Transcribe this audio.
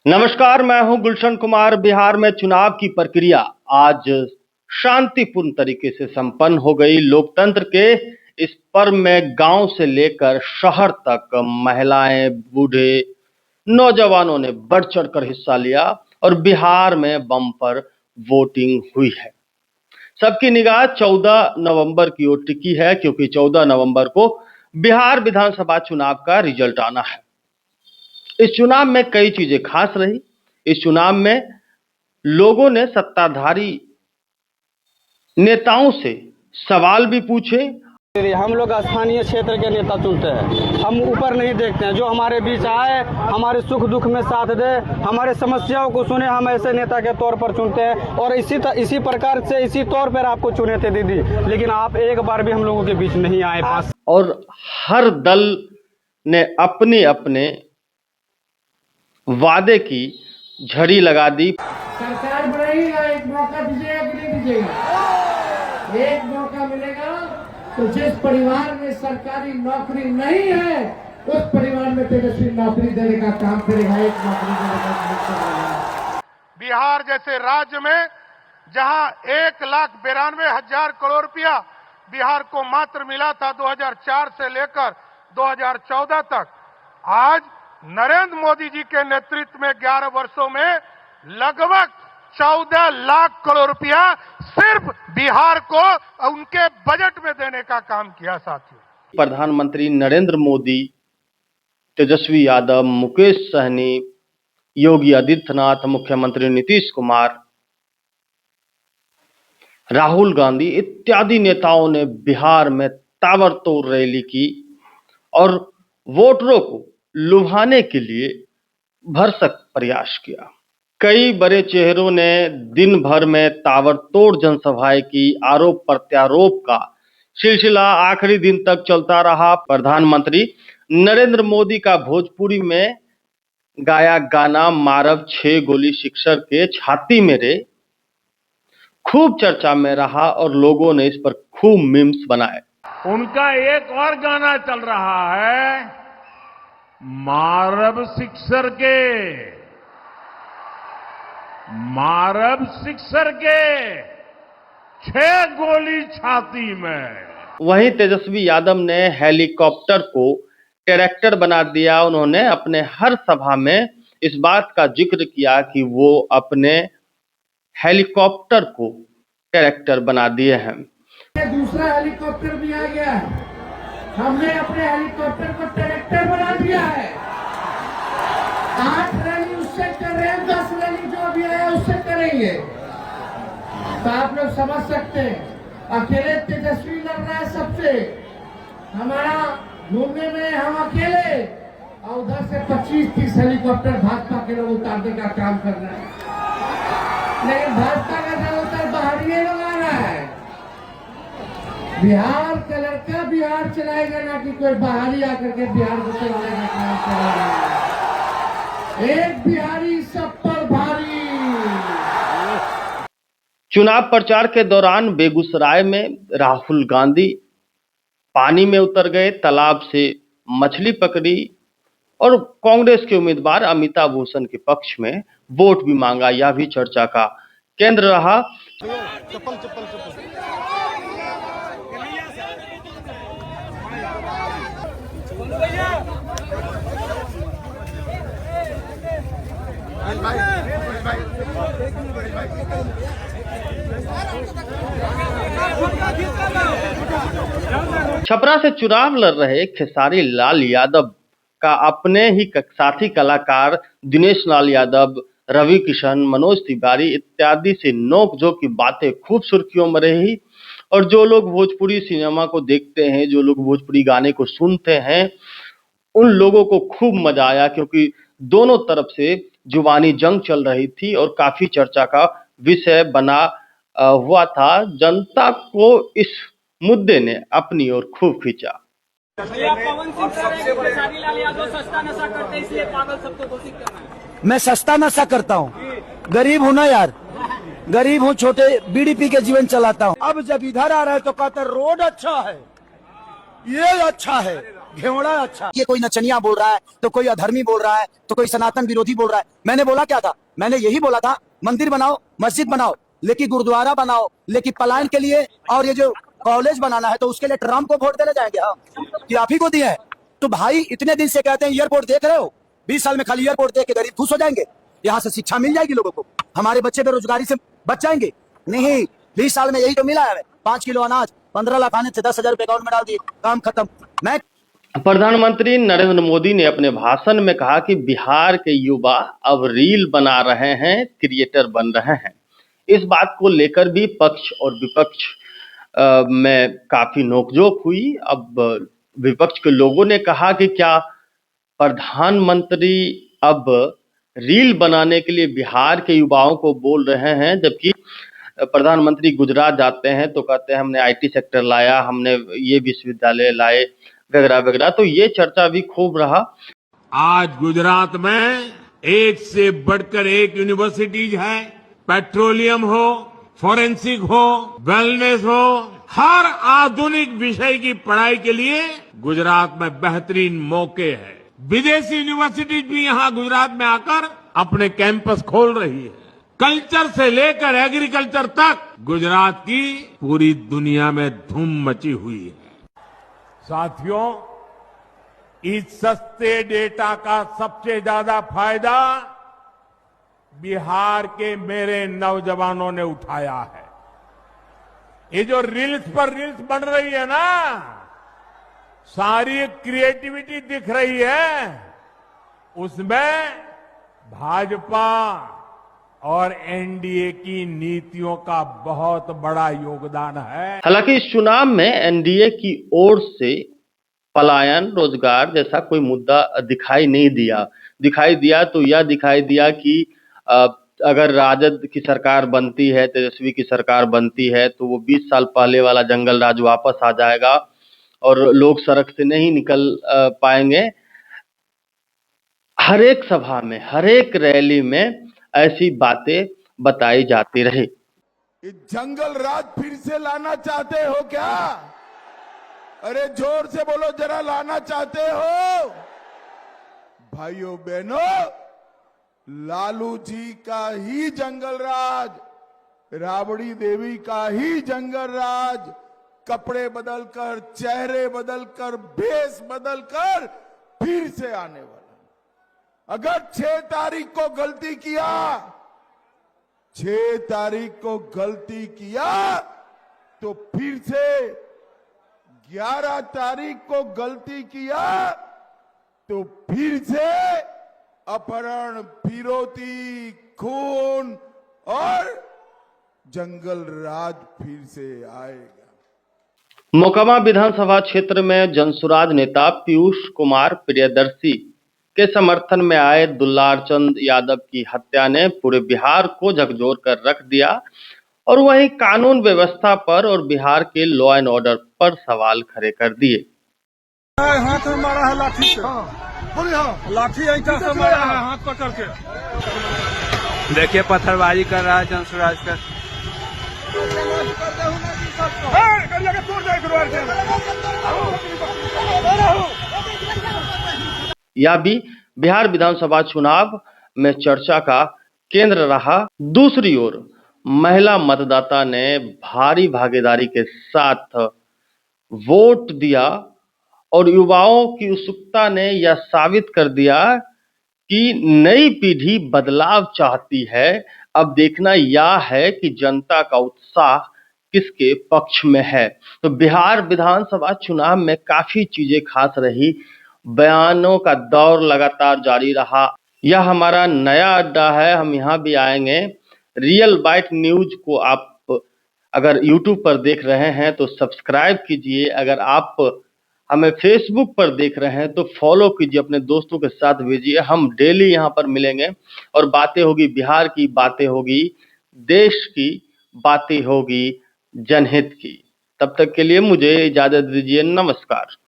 नमस्कार, मैं हूं गुलशन कुमार। बिहार में चुनाव की प्रक्रिया आज शांतिपूर्ण तरीके से संपन्न हो गई। लोकतंत्र के इस पर्व में गांव से लेकर शहर तक महिलाएं, बूढ़े, नौजवानों ने बढ़ चढ़कर हिस्सा लिया और बिहार में बम्पर वोटिंग हुई है। सबकी निगाह 14 नवंबर की ओर टिकी है, क्योंकि 14 नवंबर को बिहार विधानसभा चुनाव का रिजल्ट आना है। इस चुनाव में कई चीजें खास रही। इस चुनाव में लोगों ने सत्ताधारी नेताओं से सवाल भी पूछे। हम लोग स्थानीय क्षेत्र के नेता चुनते हैं, हम ऊपर नहीं देखते हैं। जो हमारे बीच आए, हमारे सुख दुख में साथ दे, हमारे समस्याओं को सुने, हम ऐसे नेता के तौर पर चुनते हैं। और इसी प्रकार से इसी तौर पर आपको चुने थे दीदी, लेकिन आप एक बार भी हम लोगों के बीच नहीं आए पास। और हर दल ने अपने अपने वादे की झड़ी लगा दी। सरकार बनाएगा, एक मौका दीजिएगा कि नहीं दीजिएगा? एक मौका मिलेगा तो जिस परिवार में सरकारी नौकरी नहीं है, उस परिवार में तेजस्वी नौकरी देने का काम करेगा। एक नौकरी देने का। बिहार जैसे राज्य में जहां 1,92,000 करोड़ रुपया बिहार को मात्र मिला था 2004 से लेकर 2014 तक, आज नरेंद्र मोदी जी के नेतृत्व में 11 वर्षों में लगभग 14 लाख करोड़ रुपया सिर्फ बिहार को उनके बजट में देने का काम किया। साथियों, प्रधानमंत्री नरेंद्र मोदी, तेजस्वी यादव, मुकेश सहनी, योगी आदित्यनाथ, मुख्यमंत्री नीतीश कुमार, राहुल गांधी इत्यादि नेताओं ने बिहार में ताबड़तोड़ रैली की और वोटरों को लुभाने के लिए भरसक प्रयास किया। कई बड़े चेहरों ने दिन भर में ताबड़तोड़ जनसभाएं की। आरोप प्रत्यारोप का सिलसिला आखिरी दिन तक चलता रहा। प्रधानमंत्री नरेंद्र मोदी का भोजपुरी में गाया गाना "मारब 6 गोली सिक्सर के छाती मेरे" खूब चर्चा में रहा और लोगों ने इस पर खूब मीम्स बनाए। उनका एक और गाना चल रहा है, "मारब सिक्सर के, मारब सिक्सर के 6 गोली छाती में"। वहीं तेजस्वी यादव ने हेलीकॉप्टर को ट्रैक्टर बना दिया। उन्होंने अपने हर सभा में इस बात का जिक्र किया कि वो अपने हेलीकॉप्टर को ट्रैक्टर बना दिए हैं। दूसरा हेलीकॉप्टर भी आ गया है, हमने अपने हेलीकॉप्टर को ट्रैक्टर बना दिया है। 8 रैली उससे कर रहे हैं, 10 रैली जो भी है उससे करेंगे। तो आप लोग समझ सकते हैं, अकेले तेजस्वी लड़ रहा है सबसे। हमारा घूमने में हम अकेले, और उधर से 25-30 हेलीकॉप्टर भाजपा के लोग उतारने का काम कर रहे हैं। लेकिन भाजपा का ज्यादातर बाहरी लोग आ रहा है। बिहार का लड़का बिहार चलाएगा, ना कि कोई बाहरी आकर के बिहार को चलाने का काम करेगा। एक बिहारी सब पर भारी। चुनाव प्रचार के दौरान बेगूसराय में राहुल गांधी पानी में उतर गए, तालाब से मछली पकड़ी और कांग्रेस के उम्मीदवार अमिताभ भूषण के पक्ष में वोट भी मांगा। यह भी चर्चा का केंद्र रहा। छपरा से चुनाव लड़ रहे खेसारी लाल यादव का अपने ही साथी कलाकार दिनेश लाल यादव, रवि किशन, मनोज तिवारी इत्यादि से नोकझोंक की बातें खूब सुर्खियों में रही। और जो लोग भोजपुरी सिनेमा को देखते हैं, जो लोग भोजपुरी गाने को सुनते हैं, उन लोगों को खूब मजा आया, क्योंकि दोनों तरफ से जुबानी जंग चल रही थी और काफी चर्चा का विषय बना हुआ था। जनता को इस मुद्दे ने अपनी ओर खूब खींचा। मैं सस्ता नशा करता हूँ, गरीब हूँ ना यार, गरीब हूँ, छोटे बीड़ी पी के जीवन चलाता हूँ। अब जब इधर आ रहे तो कहते रोड अच्छा है, ये अच्छा है, घेवड़ा अच्छा। ये कोई नचनिया बोल रहा है, तो कोई अधर्मी बोल रहा है, तो कोई सनातन विरोधी बोल रहा है। मैंने बोला क्या था? मैंने यही बोला था, मंदिर बनाओ, मस्जिद बनाओ, लेकिन गुरुद्वारा बनाओ, लेकिन पलायन के लिए और ये जो कॉलेज बनाना है तो उसके लिए ट्रम्प को वोट देने जाएंगे हम कि आप ही को दिए हैं? तो भाई इतने दिन से कहते हैं एयरपोर्ट देख रहे हो, 20 साल में खाली एयरपोर्ट देख के गरीब खुश हो जाएंगे, यहाँ से शिक्षा मिल जाएगी लोगों को, हमारे बच्चे बेरोजगारी से बच जाएंगे। नहीं, 20 साल में यही तो मिला है। 5 किलो अनाज 15 लाख आने थे, 10,000 रुपए अकाउंट में डाल दिए, काम खत्म। मैं प्रधानमंत्री नरेंद्र मोदी ने अपने भाषण में कहा कि बिहार के युवा अब रील बना रहे हैं, क्रिएटर बन रहे हैं। इस बात को लेकर भी पक्ष और विपक्ष में काफी नोकझोंक हुई। अब विपक्ष के लोगों ने कहा कि क्या प्रधानमंत्री अब रील बनाने के लिए बिहार के युवाओं को बोल रहे हैं, जबकि प्रधानमंत्री गुजरात जाते हैं तो कहते हैं हमने आईटी सेक्टर लाया, हमने ये विश्वविद्यालय लाए वगैरह वगैरह। तो ये चर्चा भी खूब रहा। आज गुजरात में एक से बढ़कर एक यूनिवर्सिटीज है। पेट्रोलियम हो, फोरेंसिक हो, वेलनेस हो, हर आधुनिक विषय की पढ़ाई के लिए गुजरात में बेहतरीन मौके हैं। विदेशी यूनिवर्सिटीज भी यहाँ गुजरात में आकर अपने कैंपस खोल रही है। कल्चर से लेकर एग्रीकल्चर तक गुजरात की पूरी दुनिया में धूम मची हुई है। साथियों, इस सस्ते डेटा का सबसे ज्यादा फायदा बिहार के मेरे नौजवानों ने उठाया है। ये जो रील्स पर रील्स बन रही है ना, सारी क्रिएटिविटी दिख रही है, उसमें भाजपा और एनडीए की नीतियों का बहुत बड़ा योगदान है। हालांकि इस चुनाव में एनडीए की ओर से पलायन, रोजगार जैसा कोई मुद्दा दिखाई नहीं दिया। दिखाई दिया तो यह दिखाई दिया कि अगर राजद की सरकार बनती है, तेजस्वी की सरकार बनती है, तो वो 20 साल पहले वाला जंगल राज वापस आ जाएगा और लोग सड़क से नहीं निकल पाएंगे। हर एक सभा में, हर एक रैली में ऐसी बातें बताई जाती रही। जंगल राज फिर से लाना चाहते हो क्या? अरे जोर से बोलो जरा, लाना चाहते हो? भाइयों बहनों, लालू जी का ही जंगल राज, राबड़ी देवी का ही जंगल राज, कपड़े बदलकर, चेहरे बदलकर, भेष बदलकर फिर से आने वाला। अगर 6 तारीख को गलती किया, 6 तारीख को गलती किया तो फिर से 11 तारीख को गलती किया तो फिर से अपहरण, फिरौती, खून और जंगल राज फिर से आएगा। मोकामा विधानसभा क्षेत्र में जनसुराज नेता पीयूष कुमार प्रियदर्शी के समर्थन में आए दुल्लारचंद यादव की हत्या ने पूरे बिहार को झकझोर कर रख दिया और वहीं कानून व्यवस्था पर और बिहार के लॉ एंड ऑर्डर पर सवाल खड़े कर दिए। हाथ में मारा है लाठी से, लाठी ऐसा से मारा है, हाथ पकड़ के। देखिए पत्थरबाजी कर रहा है जनसुराज का। यह भी बिहार विधानसभा चुनाव में चर्चा का केंद्र रहा। दूसरी ओर महिला मतदाता ने भारी भागीदारी के साथ वोट दिया और युवाओं की उत्सुकता ने यह साबित कर दिया कि नई पीढ़ी बदलाव चाहती है। अब देखना यह है कि जनता का उत्साह किसके पक्ष में है। तो बिहार विधानसभा चुनाव में काफी चीजें खास रही। बयानों का दौर लगातार जारी रहा। यह हमारा नया अड्डा है, हम यहाँ भी आएंगे। रियल बाइट न्यूज को आप अगर यूट्यूब पर देख रहे हैं तो सब्सक्राइब कीजिए। अगर आप हमें फेसबुक पर देख रहे हैं तो फॉलो कीजिए, अपने दोस्तों के साथ भेजिए। हम डेली यहाँ पर मिलेंगे और बातें होगी बिहार की, बातें होगी देश की, बातें होगी जनहित की। तब तक के लिए मुझे इजाजत दीजिए। नमस्कार।